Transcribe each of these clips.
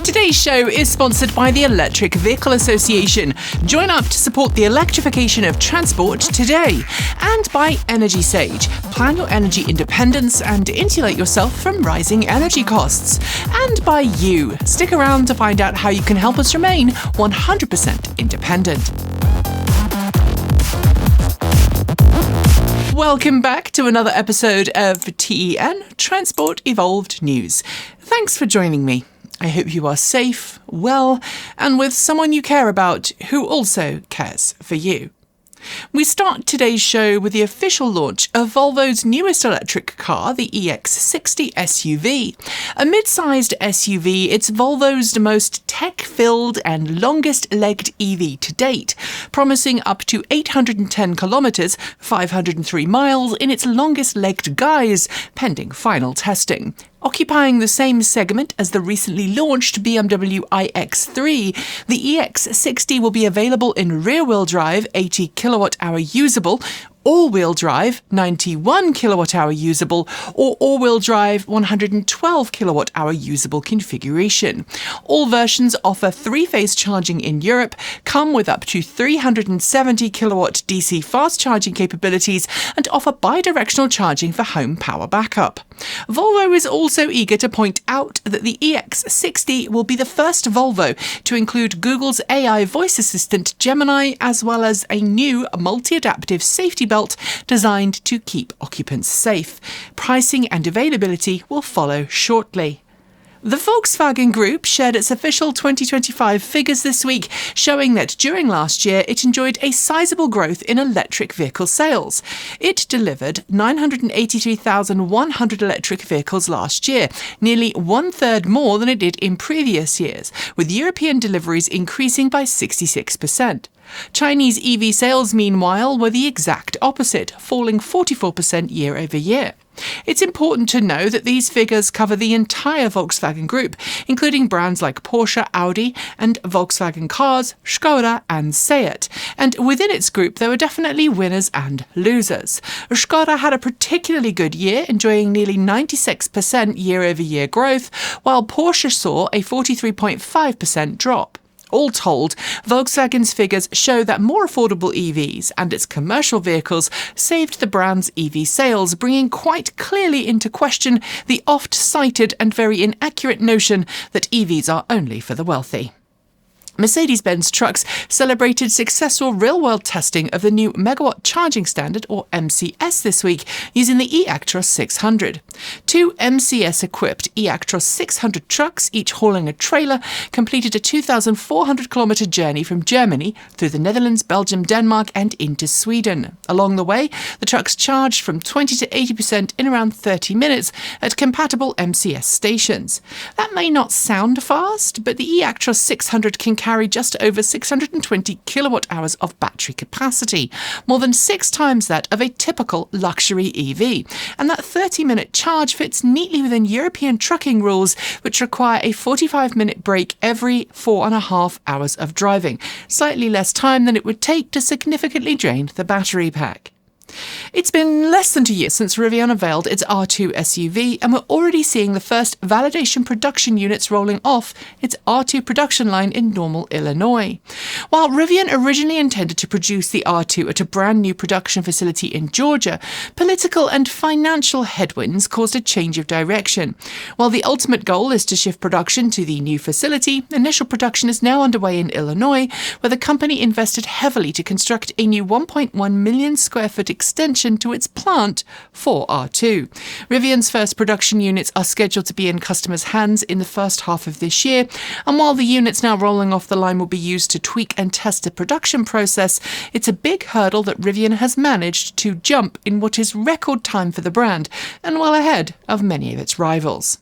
Today's show is sponsored by the Electric Vehicle Association. Join up to support the electrification of transport today. And by Energy Sage. Plan your energy independence and insulate yourself from rising energy costs. And by you. Stick around to find out how you can help us remain 100% independent. Welcome back to another episode of TEN, Transport Evolved News. Thanks for joining me. I hope you are safe, well, and with someone you care about who also cares for you. We start today's show with the official launch of Volvo's newest electric car, the EX60 SUV. A mid-sized SUV, it's Volvo's most tech-filled and longest-legged EV to date, promising up to 810 kilometres, 503 miles in its longest-legged guise, pending final testing. Occupying the same segment as the recently launched BMW iX3, the EX60 will be available in rear-wheel drive 80 kilowatt-hour usable, all-wheel drive 91 kilowatt-hour usable, or all-wheel drive 112 kilowatt-hour usable configuration. All versions offer three-phase charging in Europe, come with up to 370 kilowatt DC fast charging capabilities, and offer bi-directional charging for home power backup. Volvo is also eager to point out that the EX60 will be the first Volvo to include Google's AI voice assistant Gemini, as well as a new multi-adaptive safety belt designed to keep occupants safe. Pricing and availability will follow shortly. The Volkswagen Group shared its official 2025 figures this week, showing that during last year it enjoyed a sizable growth in electric vehicle sales. It delivered 983,100 electric vehicles last year, nearly one-third more than it did in previous years, with European deliveries increasing by 66%. Chinese EV sales, meanwhile, were the exact opposite, falling 44% year over year. It's important to know that these figures cover the entire Volkswagen Group, including brands like Porsche, Audi, and Volkswagen Cars, Skoda, and Seat. And within its group, there were definitely winners and losers. Skoda had a particularly good year, enjoying nearly 96% year-over-year growth, while Porsche saw a 43.5% drop. All told, Volkswagen's figures show that more affordable EVs and its commercial vehicles saved the brand's EV sales, bringing quite clearly into question the oft-cited and very inaccurate notion that EVs are only for the wealthy. Mercedes-Benz trucks celebrated successful real-world testing of the new megawatt charging standard, or MCS, this week, using the eActros 600. Two MCS-equipped eActros 600 trucks, each hauling a trailer, completed a 2,400-kilometre journey from Germany through the Netherlands, Belgium, Denmark, and into Sweden. Along the way, the trucks charged from 20 to 80% in around 30 minutes at compatible MCS stations. That may not sound fast, but the eActros 600 can carry just over 620 kilowatt hours of battery capacity, more than 6 times that of a typical luxury EV. And that 30-minute charge fits neatly within European trucking rules, which require a 45-minute break every 4.5 hours of driving, slightly less time than it would take to significantly drain the battery pack. It's been less than 2 years since Rivian unveiled its R2 SUV, and we're already seeing the first validation production units rolling off its R2 production line in Normal, Illinois. While Rivian originally intended to produce the R2 at a brand new production facility in Georgia, political and financial headwinds caused a change of direction. While the ultimate goal is to shift production to the new facility, initial production is now underway in Illinois, where the company invested heavily to construct a new 1.1 million square foot extension to its plant for R2. Rivian's first production units are scheduled to be in customers' hands in the first half of this year, and while the units now rolling off the line will be used to tweak and test the production process, it's a big hurdle that Rivian has managed to jump in what is record time for the brand, and well ahead of many of its rivals.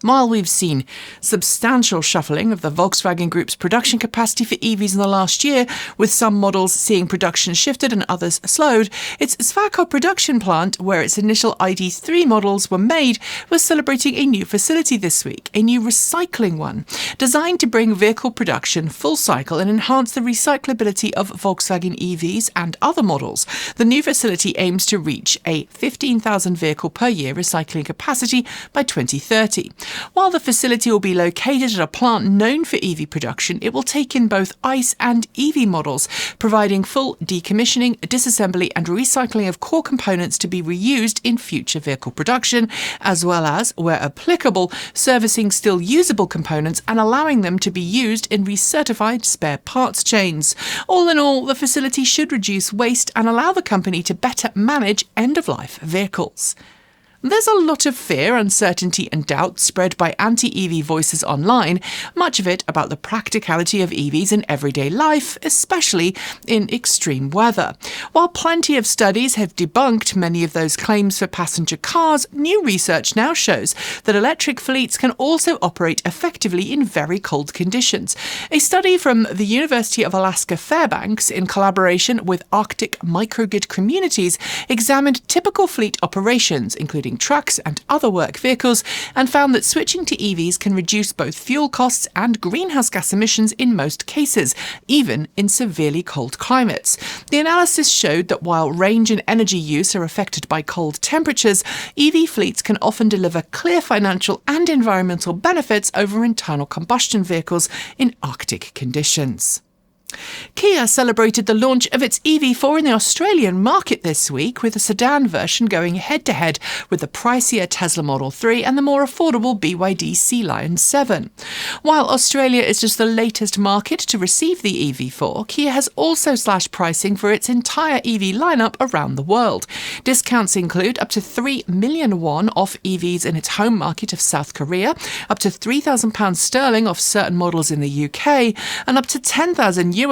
While we've seen substantial shuffling of the Volkswagen Group's production capacity for EVs in the last year, with some models seeing production shifted and others slowed, its Zwickau production plant, where its initial ID.4 models were made, was celebrating a new facility this week, a new recycling one, designed to bring vehicle production full cycle and enhance the recyclability of Volkswagen EVs and other models. The new facility aims to reach a 15,000 vehicle per year recycling capacity by 2030. While the facility will be located at a plant known for EV production, it will take in both ICE and EV models, providing full decommissioning, disassembly and recycling of core components to be reused in future vehicle production, as well as, where applicable, servicing still usable components and allowing them to be used in recertified spare parts chains. All in all, the facility should reduce waste and allow the company to better manage end-of-life vehicles. There's a lot of fear, uncertainty and doubt spread by anti-EV voices online, much of it about the practicality of EVs in everyday life, especially in extreme weather. While plenty of studies have debunked many of those claims for passenger cars, new research now shows that electric fleets can also operate effectively in very cold conditions. A study from the University of Alaska Fairbanks, in collaboration with Arctic microgrid communities, examined typical fleet operations, including trucks and other work vehicles, and found that switching to EVs can reduce both fuel costs and greenhouse gas emissions in most cases, even in severely cold climates. The analysis showed that while range and energy use are affected by cold temperatures, EV fleets can often deliver clear financial and environmental benefits over internal combustion vehicles in Arctic conditions. Kia celebrated the launch of its EV4 in the Australian market this week, with the sedan version going head-to-head with the pricier Tesla Model 3 and the more affordable BYD Sea Lion 7. While Australia is just the latest market to receive the EV4, Kia has also slashed pricing for its entire EV lineup around the world. Discounts include up to 3 million won off EVs in its home market of South Korea, up to £3,000 sterling off certain models in the UK, and up to $10,000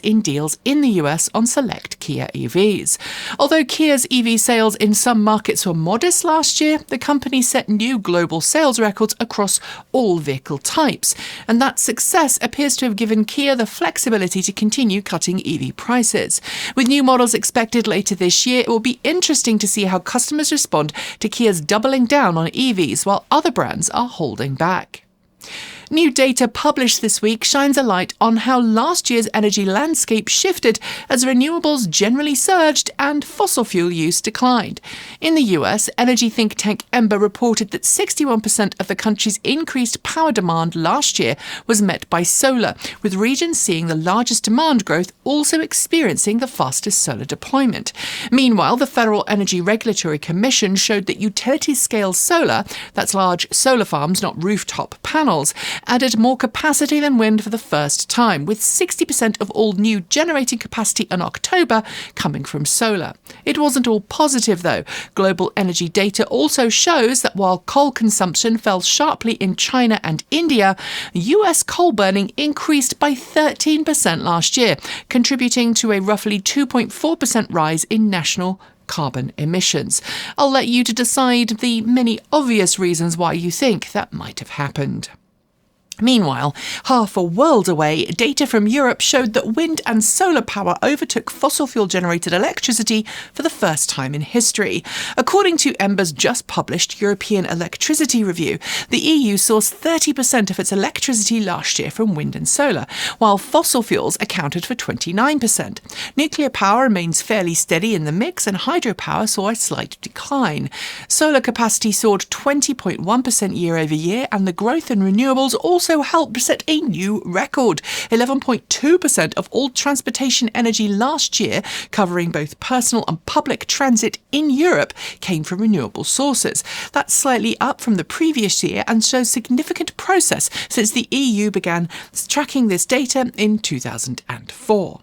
in deals in the US on select Kia EVs. Although Kia's EV sales in some markets were modest last year, the company set new global sales records across all vehicle types, and that success appears to have given Kia the flexibility to continue cutting EV prices. With new models expected later this year, it will be interesting to see how customers respond to Kia's doubling down on EVs while other brands are holding back. New data published this week shines a light on how last year's energy landscape shifted as renewables generally surged and fossil fuel use declined. In the US, energy think tank Ember reported that 61% of the country's increased power demand last year was met by solar, with regions seeing the largest demand growth also experiencing the fastest solar deployment. Meanwhile, the Federal Energy Regulatory Commission showed that utility-scale solar, that's large solar farms, not rooftop panels, added more capacity than wind for the first time, with 60% of all new generating capacity in October coming from solar. It wasn't all positive, though. Global energy data also shows that while coal consumption fell sharply in China and India, US coal burning increased by 13% last year, contributing to a roughly 2.4% rise in national carbon emissions. I'll let you to decide the many obvious reasons why you think that might have happened. Meanwhile, half a world away, data from Europe showed that wind and solar power overtook fossil fuel-generated electricity for the first time in history. According to Ember's just published European Electricity Review, the EU sourced 30% of its electricity last year from wind and solar, while fossil fuels accounted for 29%. Nuclear power remains fairly steady in the mix, and hydropower saw a slight decline. Solar capacity soared 20.1% year over year, and the growth in renewables also helped set a new record. 11.2% of all transportation energy last year, covering both personal and public transit in Europe, came from renewable sources. That's slightly up from the previous year and shows significant progress since the EU began tracking this data in 2004.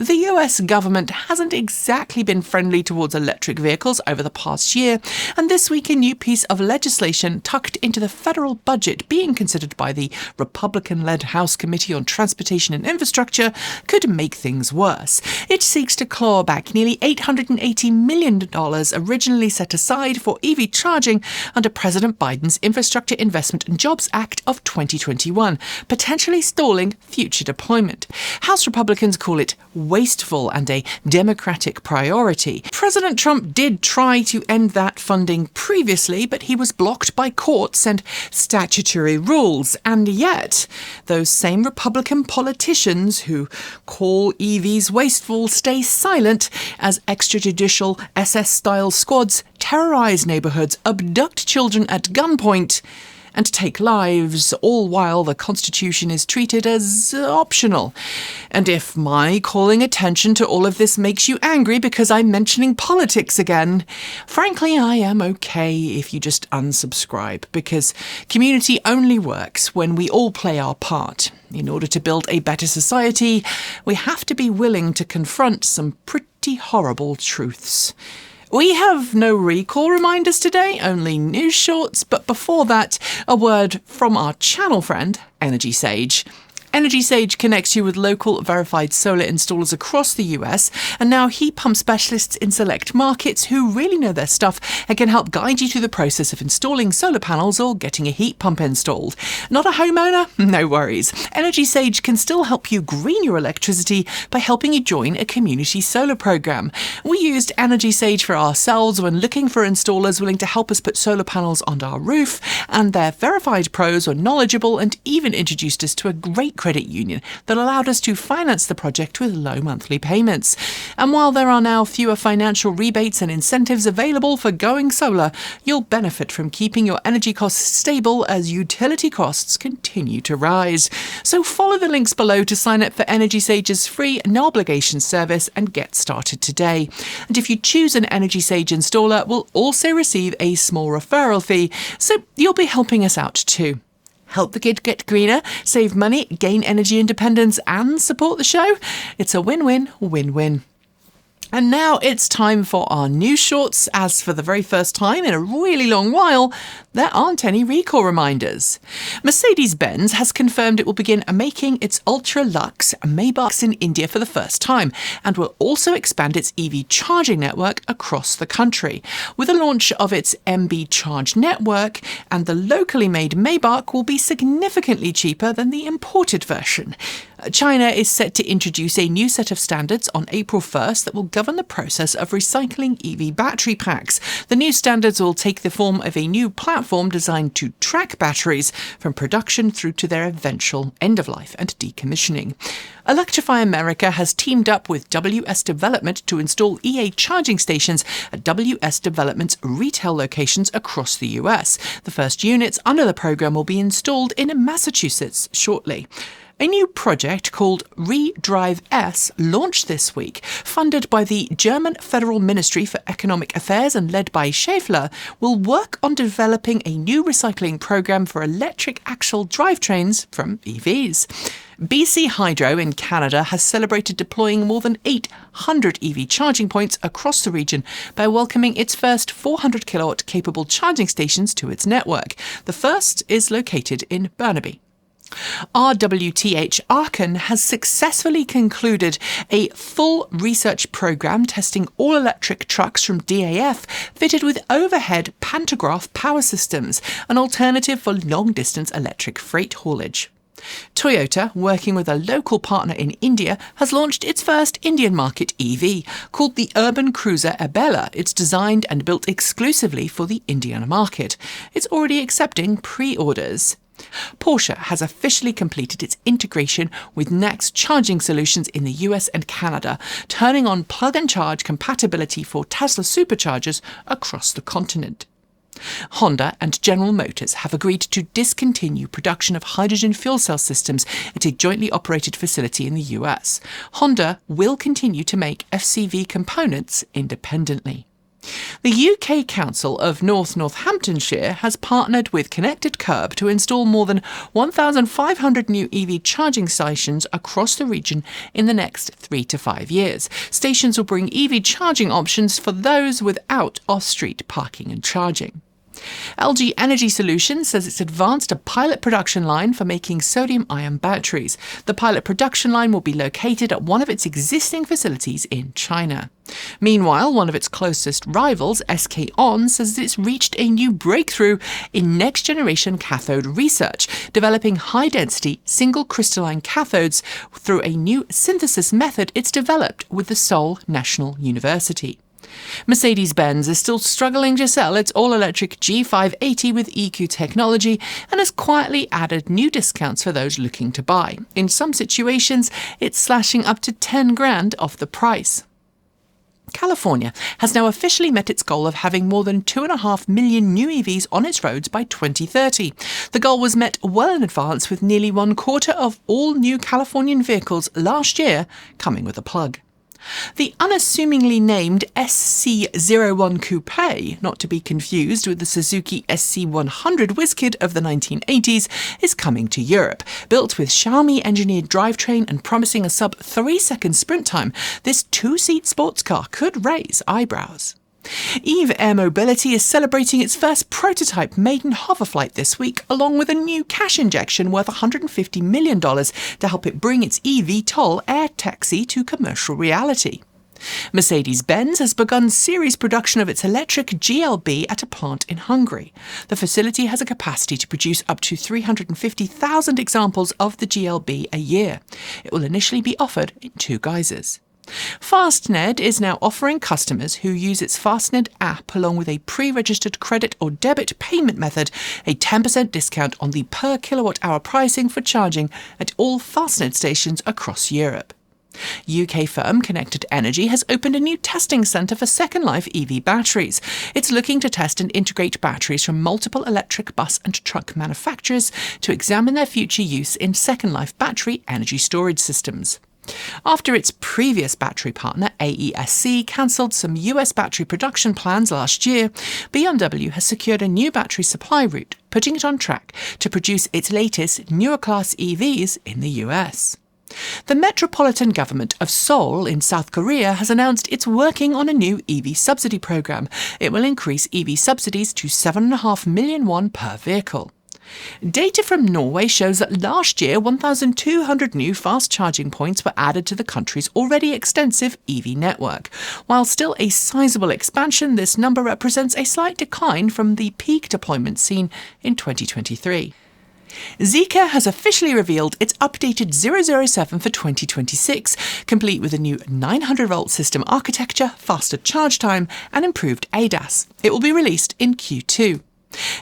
The US government hasn't exactly been friendly towards electric vehicles over the past year, and this week a new piece of legislation tucked into the federal budget being considered by the Republican-led House Committee on Transportation and Infrastructure could make things worse. It seeks to claw back nearly $880 million originally set aside for EV charging under President Biden's Infrastructure Investment and Jobs Act of 2021, potentially stalling future deployment. House Republicans call it wasteful and a Democratic priority. President Trump did try to end that funding previously, but he was blocked by courts and statutory rules. And yet, those same Republican politicians who call EVs wasteful stay silent as extrajudicial SS-style squads terrorize neighborhoods, abduct children at gunpoint, and take lives, all while the Constitution is treated as optional. And if my calling attention to all of this makes you angry because I'm mentioning politics again, frankly, I am okay if you just unsubscribe, because community only works when we all play our part. In order to build a better society, we have to be willing to confront some pretty horrible truths. We have no recall reminders today, only news shorts, but before that, a word from our channel friend, Energy Sage. Energy Sage connects you with local verified solar installers across the US and now heat pump specialists in select markets who really know their stuff and can help guide you through the process of installing solar panels or getting a heat pump installed. Not a homeowner? No worries. Energy Sage can still help you green your electricity by helping you join a community solar program. We used Energy Sage for ourselves when looking for installers willing to help us put solar panels on our roof, and their verified pros were knowledgeable and even introduced us to a great credit union that allowed us to finance the project with low monthly payments. And while there are now fewer financial rebates and incentives available for going solar, you'll benefit from keeping your energy costs stable as utility costs continue to rise. So follow the links below to sign up for Energy Sage's free no-obligation service and get started today. And if you choose an Energy Sage installer, we'll also receive a small referral fee, so you'll be helping us out too. Help the kid get greener, save money, gain energy independence, and support the show? It's a win-win, win-win. And now it's time for our news shorts, as for the very first time in a really long while, there aren't any recall reminders. Mercedes-Benz has confirmed it will begin making its ultra-luxe Maybachs in India for the first time, and will also expand its EV charging network across the country. With the launch of its MB Charge network, and the locally made Maybach will be significantly cheaper than the imported version. China is set to introduce a new set of standards on April 1st that will govern the process of recycling EV battery packs. The new standards will take the form of a new platform designed to track batteries from production through to their eventual end of life and decommissioning. Electrify America has teamed up with WS Development to install EA charging stations at WS Development's retail locations across the US. The first units under the program will be installed in Massachusetts shortly. A new project called ReDriveS launched this week, funded by the German Federal Ministry for Economic Affairs and led by Schaeffler, will work on developing a new recycling program for electric axle drivetrains from EVs. BC Hydro in Canada has celebrated deploying more than 800 EV charging points across the region by welcoming its first 400 kilowatt capable charging stations to its network. The first is located in Burnaby. RWTH Aachen has successfully concluded a full research program testing all-electric trucks from DAF fitted with overhead pantograph power systems, an alternative for long-distance electric freight haulage. Toyota, working with a local partner in India, has launched its first Indian market EV, called the Urban Cruiser Abela. It's designed and built exclusively for the Indian market. It's already accepting pre-orders. Porsche has officially completed its integration with Next charging solutions in the US and Canada, turning on plug-and-charge compatibility for Tesla Superchargers across the continent. Honda and General Motors have agreed to discontinue production of hydrogen fuel cell systems at a jointly operated facility in the US. Honda will continue to make FCV components independently. The UK Council of North Northamptonshire has partnered with Connected Kerb to install more than 1,500 new EV charging stations across the region in the next 3 to 5 years. Stations will bring EV charging options for those without off-street parking and charging. LG Energy Solutions says it's advanced a pilot production line for making sodium-ion batteries. The pilot production line will be located at one of its existing facilities in China. Meanwhile, one of its closest rivals, SK On, says it's reached a new breakthrough in next-generation cathode research, developing high-density, single crystalline cathodes through a new synthesis method it's developed with the Seoul National University. Mercedes-Benz is still struggling to sell its all-electric G580 with EQ technology and has quietly added new discounts for those looking to buy. In some situations, it's slashing up to 10 grand off the price. California has now officially met its goal of having more than 2.5 million new EVs on its roads by 2030. The goal was met well in advance, with nearly 1/4 of all new Californian vehicles last year coming with a plug. The unassumingly named SC01 Coupe, not to be confused with the Suzuki SC100 WizKid of the 1980s, is coming to Europe. Built with Xiaomi-engineered drivetrain and promising a sub-3-second sprint time, this two-seat sports car could raise eyebrows. Eve Air Mobility is celebrating its first prototype maiden hoverflight this week, along with a new cash injection worth $150 million to help it bring its eVTOL air taxi to commercial reality. Mercedes-Benz has begun series production of its electric GLB at a plant in Hungary. The facility has a capacity to produce up to 350,000 examples of the GLB a year. It will initially be offered in two guises. Fastned is now offering customers who use its Fastned app along with a pre-registered credit or debit payment method a 10% discount on the per kilowatt-hour pricing for charging at all Fastned stations across Europe. UK firm Connected Energy has opened a new testing centre for Second Life EV batteries. It's looking to test and integrate batteries from multiple electric bus and truck manufacturers to examine their future use in Second Life battery energy storage systems. After its previous battery partner, AESC, cancelled some US battery production plans last year, BMW has secured a new battery supply route, putting it on track to produce its latest Neue Klasse EVs in the US. The Metropolitan Government of Seoul in South Korea has announced it's working on a new EV subsidy program. It will increase EV subsidies to 7.5 million won per vehicle. Data from Norway shows that last year 1,200 new fast charging points were added to the country's already extensive EV network. While still a sizable expansion, this number represents a slight decline from the peak deployment seen in 2023. Zeekr has officially revealed its updated 007 for 2026, complete with a new 900-volt system architecture, faster charge time, and improved ADAS. It will be released in Q2.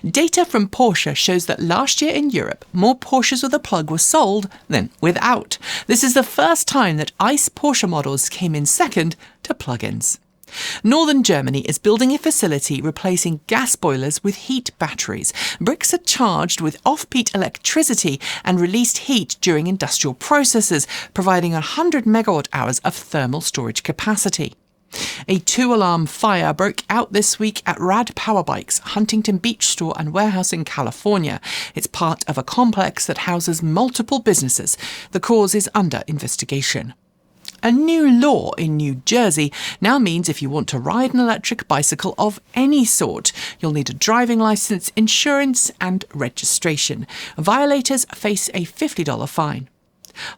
Data from Porsche shows that last year in Europe, more Porsches with a plug were sold than without. This is the first time that ICE Porsche models came in second to plug-ins. Northern Germany is building a facility replacing gas boilers with heat batteries. Bricks are charged with off-peak electricity and released heat during industrial processes, providing 100 megawatt hours of thermal storage capacity. A 2-alarm fire broke out this week at Rad Power Bikes, Huntington Beach store and warehouse in California. It's part of a complex that houses multiple businesses. The cause is under investigation. A new law in New Jersey now means if you want to ride an electric bicycle of any sort, you'll need a driving license, insurance, and registration. Violators face a $50 fine.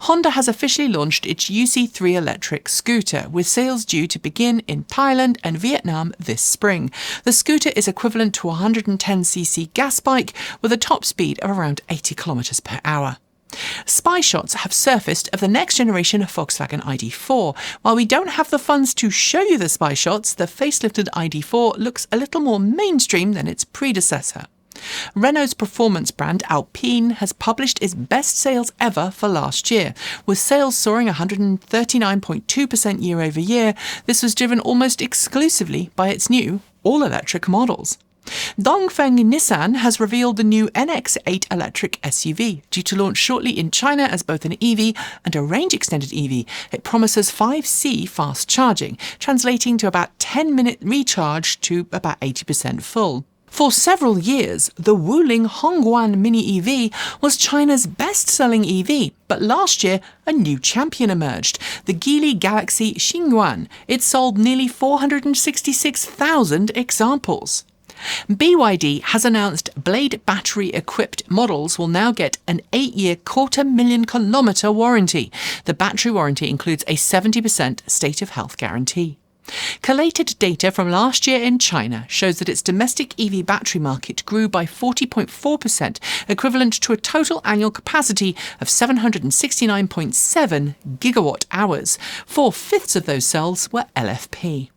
Honda has officially launched its UC3 electric scooter, with sales due to begin in Thailand and Vietnam this spring. The scooter is equivalent to a 110cc gas bike with a top speed of around 80 km per hour. Spy shots have surfaced of the next generation Volkswagen ID.4. While we don't have the funds to show you the spy shots, the facelifted ID.4 looks a little more mainstream than its predecessor. Renault's performance brand Alpine has published its best sales ever for last year, with sales soaring 139.2% year over year. This was driven almost exclusively by its new all-electric models. Dongfeng Nissan has revealed the new NX8 electric SUV, due to launch shortly in China as both an EV and a range-extended EV. It promises 5C fast charging, translating to about 10-minute recharge to about 80% full. For several years, the Wuling Hongguan Mini EV was China's best-selling EV, but last year a new champion emerged, the Geely Galaxy Xingyue. It sold nearly 466,000 examples. BYD has announced Blade battery-equipped models will now get an 8-year 250,000-kilometre warranty. The battery warranty includes a 70% state of health guarantee. Collated data from last year in China shows that its domestic EV battery market grew by 40.4%, equivalent to a total annual capacity of 769.7 gigawatt hours. 4/5 of those cells were LFP.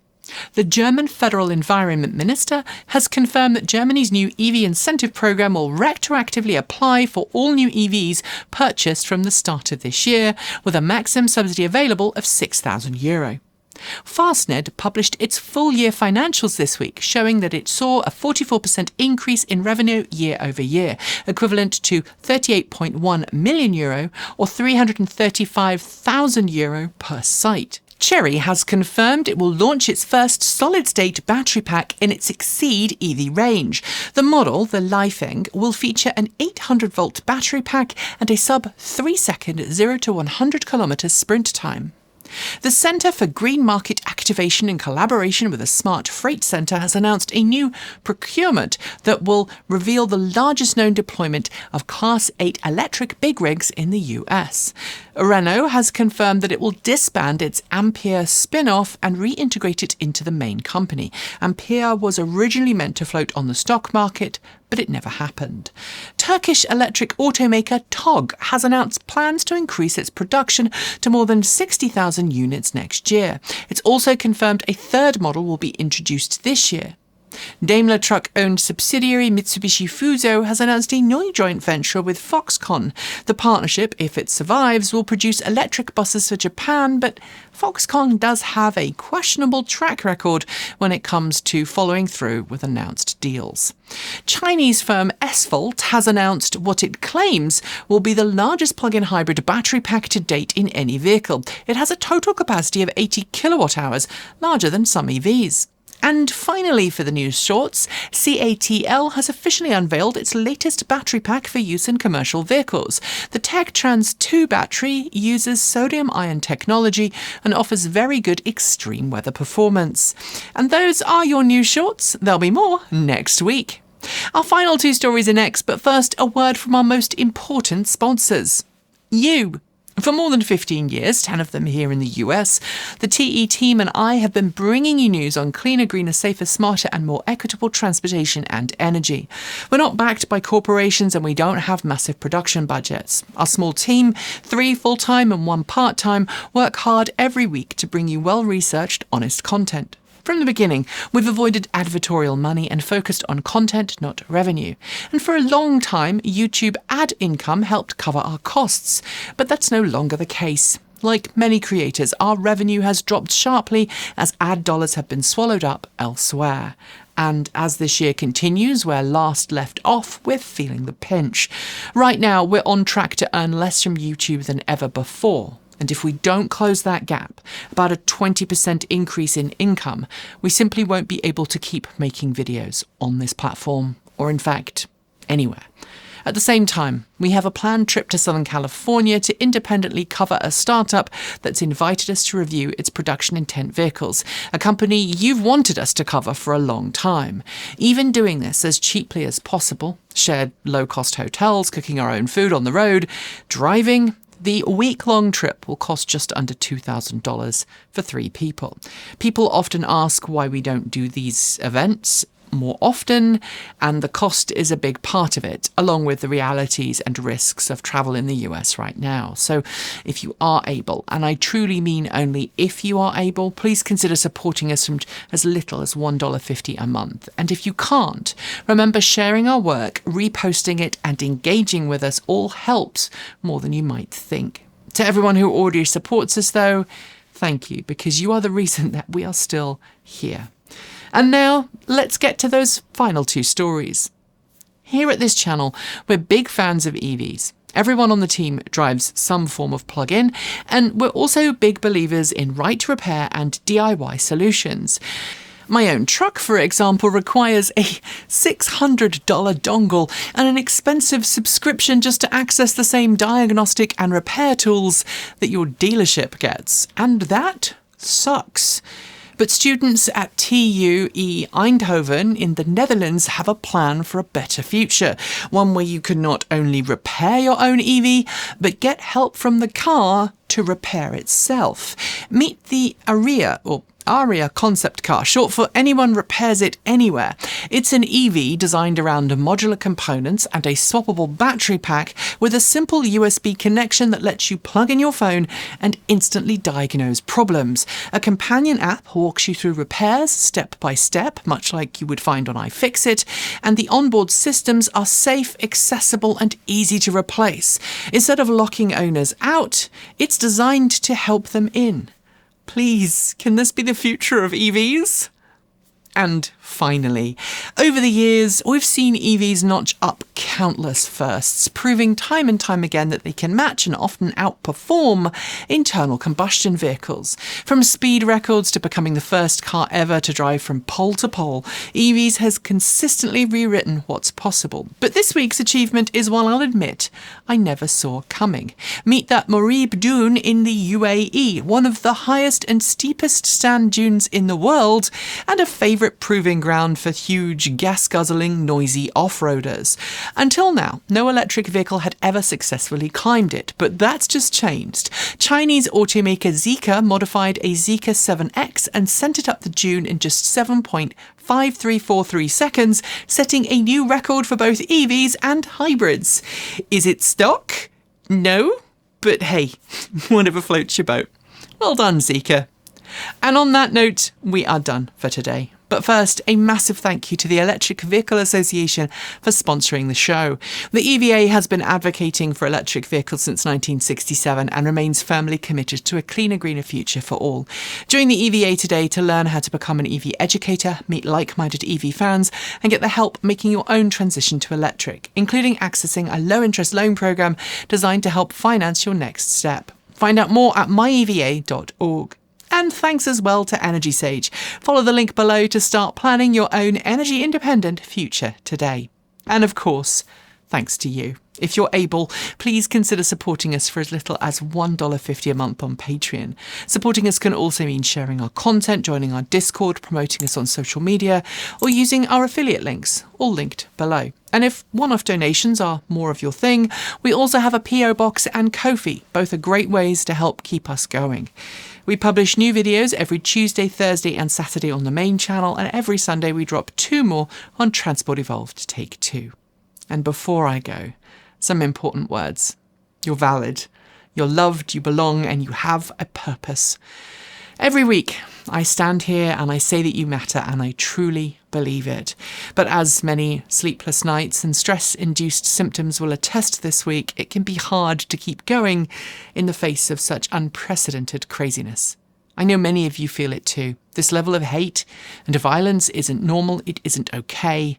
The German Federal Environment Minister has confirmed that Germany's new EV incentive program will retroactively apply for all new EVs purchased from the start of this year, with a maximum subsidy available of €6,000. Fastned published its full-year financials this week, showing that it saw a 44% increase in revenue year over year, equivalent to €38.1 million or €335,000 per site. Chery has confirmed it will launch its first solid-state battery pack in its Exceed EV range. The model, the Lifeng, will feature an 800-volt battery pack and a sub-3-second 0 to 100 km sprint time. The Centre for Green Market Activation, in collaboration with the Smart Freight Centre, has announced a new procurement that will reveal the largest known deployment of Class 8 electric big rigs in the US. Renault has confirmed that it will disband its Ampere spin-off and reintegrate it into the main company. Ampere was originally meant to float on the stock market, but it never happened. Turkish electric automaker TOG has announced plans to increase its production to more than 60,000 units next year. It's also confirmed a third model will be introduced this year. Daimler Truck-owned subsidiary Mitsubishi Fuso has announced a new joint venture with Foxconn. The partnership, if it survives, will produce electric buses for Japan, but Foxconn does have a questionable track record when it comes to following through with announced deals. Chinese firm S-Volt has announced what it claims will be the largest plug-in hybrid battery pack to date in any vehicle. It has a total capacity of 80 kilowatt hours, larger than some EVs. And finally, for the news shorts, CATL has officially unveiled its latest battery pack for use in commercial vehicles. The TechTrans 2 battery uses sodium-ion technology and offers very good extreme weather performance. And those are your news shorts. There'll be more next week. Our final two stories are next, but first, a word from our most important sponsors. You. For more than 15 years, 10 of them here in the US, the TE team and I have been bringing you news on cleaner, greener, safer, smarter and more equitable transportation and energy. We're not backed by corporations and we don't have massive production budgets. Our small team, 3 full-time and 1 part-time, work hard every week to bring you well-researched, honest content. From the beginning, we've avoided advertorial money and focused on content, not revenue. And for a long time, YouTube ad income helped cover our costs. But that's no longer the case. Like many creators, our revenue has dropped sharply as ad dollars have been swallowed up elsewhere. And as this year continues, where last left off, we're feeling the pinch. Right now, we're on track to earn less from YouTube than ever before. And if we don't close that gap, about a 20% increase in income, we simply won't be able to keep making videos on this platform, or in fact, anywhere. At the same time, we have a planned trip to Southern California to independently cover a startup that's invited us to review its production intent vehicles, a company you've wanted us to cover for a long time. Even doing this as cheaply as possible, shared low-cost hotels, cooking our own food on the road, driving. The week-long trip will cost just under $2,000 for 3 people. People often ask why we don't do these events more often, and the cost is a big part of it, along with the realities and risks of travel in the US right now. So if you are able, and I truly mean only if you are able, please consider supporting us from as little as $1.50 a month. And if you can't, remember sharing our work, reposting it, and engaging with us all helps more than you might think. To everyone who already supports us, though, thank you, because you are the reason that we are still here. And now, let's get to those final 2 stories. Here at this channel, we're big fans of EVs. Everyone on the team drives some form of plug-in, and we're also big believers in right repair and DIY solutions. My own truck, for example, requires a $600 dongle and an expensive subscription just to access the same diagnostic and repair tools that your dealership gets. And that sucks. But students at TU Eindhoven in the Netherlands have a plan for a better future. One where you can not only repair your own EV, but get help from the car to repair itself. Meet the ARIA concept car, short for Anyone Repairs It Anywhere. It's an EV designed around modular components and a swappable battery pack with a simple USB connection that lets you plug in your phone and instantly diagnose problems. A companion app walks you through repairs step by step, much like you would find on iFixit, and the onboard systems are safe, accessible, and easy to replace. Instead of locking owners out, it's designed to help them in. Please, can this be the future of EVs? And finally, over the years, we've seen EVs notch up countless firsts, proving time and time again that they can match and often outperform internal combustion vehicles. From speed records to becoming the first car ever to drive from pole to pole, EVs has consistently rewritten what's possible. But this week's achievement is one I'll admit I never saw coming. Meet that Morib Dune in the UAE, one of the highest and steepest sand dunes in the world, and a favourite proving ground for huge, gas-guzzling, noisy off-roaders. Until now, no electric vehicle had ever successfully climbed it, but that's just changed. Chinese automaker Zeekr modified a Zeekr 7X and sent it up the dune in just 7.5343 seconds, setting a new record for both EVs and hybrids. Is it stock? No, but hey, whatever floats your boat. Well done, Zeekr. And on that note, we are done for today. But first, a massive thank you to the Electric Vehicle Association for sponsoring the show. The EVA has been advocating for electric vehicles since 1967 and remains firmly committed to a cleaner, greener future for all. Join the EVA today to learn how to become an EV educator, meet like-minded EV fans, and get the help making your own transition to electric, including accessing a low-interest loan program designed to help finance your next step. Find out more at myeva.org. And thanks as well to Energy Sage. Follow the link below to start planning your own energy-independent future today. And of course, thanks to you. If you're able, please consider supporting us for as little as $1.50 a month on Patreon. Supporting us can also mean sharing our content, joining our Discord, promoting us on social media, or using our affiliate links, all linked below. And if one-off donations are more of your thing, we also have a PO Box and Ko-fi. Both are great ways to help keep us going. We publish new videos every Tuesday, Thursday and Saturday on the main channel, and every Sunday we drop 2 more on Transport Evolved Take 2. And before I go, some important words. You're valid, you're loved, you belong, and you have a purpose. Every week, I stand here and I say that you matter, and I truly believe it. But as many sleepless nights and stress-induced symptoms will attest this week, it can be hard to keep going in the face of such unprecedented craziness. I know many of you feel it too. This level of hate and violence isn't normal, it isn't okay.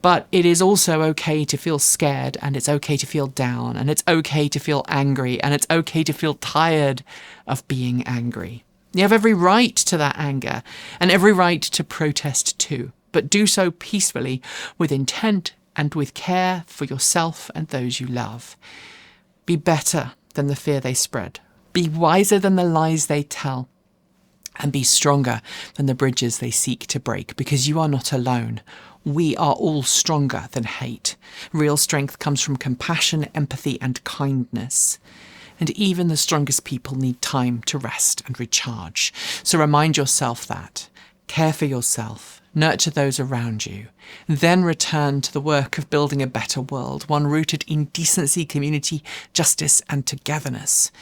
But it is also okay to feel scared, and it's okay to feel down, and it's okay to feel angry, and it's okay to feel tired of being angry. You have every right to that anger, and every right to protest too, but do so peacefully, with intent and with care for yourself and those you love. Be better than the fear they spread. Be wiser than the lies they tell. And be stronger than the bridges they seek to break, because you are not alone. We are all stronger than hate. Real strength comes from compassion, empathy, and kindness. And even the strongest people need time to rest and recharge. So remind yourself that. Care for yourself. Nurture those around you. Then return to the work of building a better world, one rooted in decency, community, justice, and togetherness.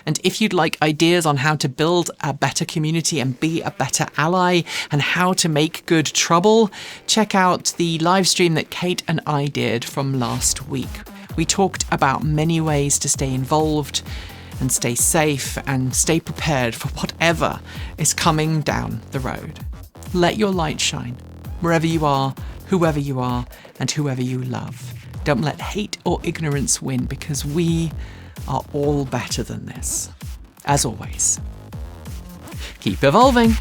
And if you'd like ideas on how to build a better community and be a better ally, and how to make good trouble, check out the live stream that Kate and I did from last week. We talked about many ways to stay involved and stay safe and stay prepared for whatever is coming down the road. Let your light shine wherever you are, whoever you are, and whoever you love. Don't let hate or ignorance win, because we are all better than this. As always, keep evolving.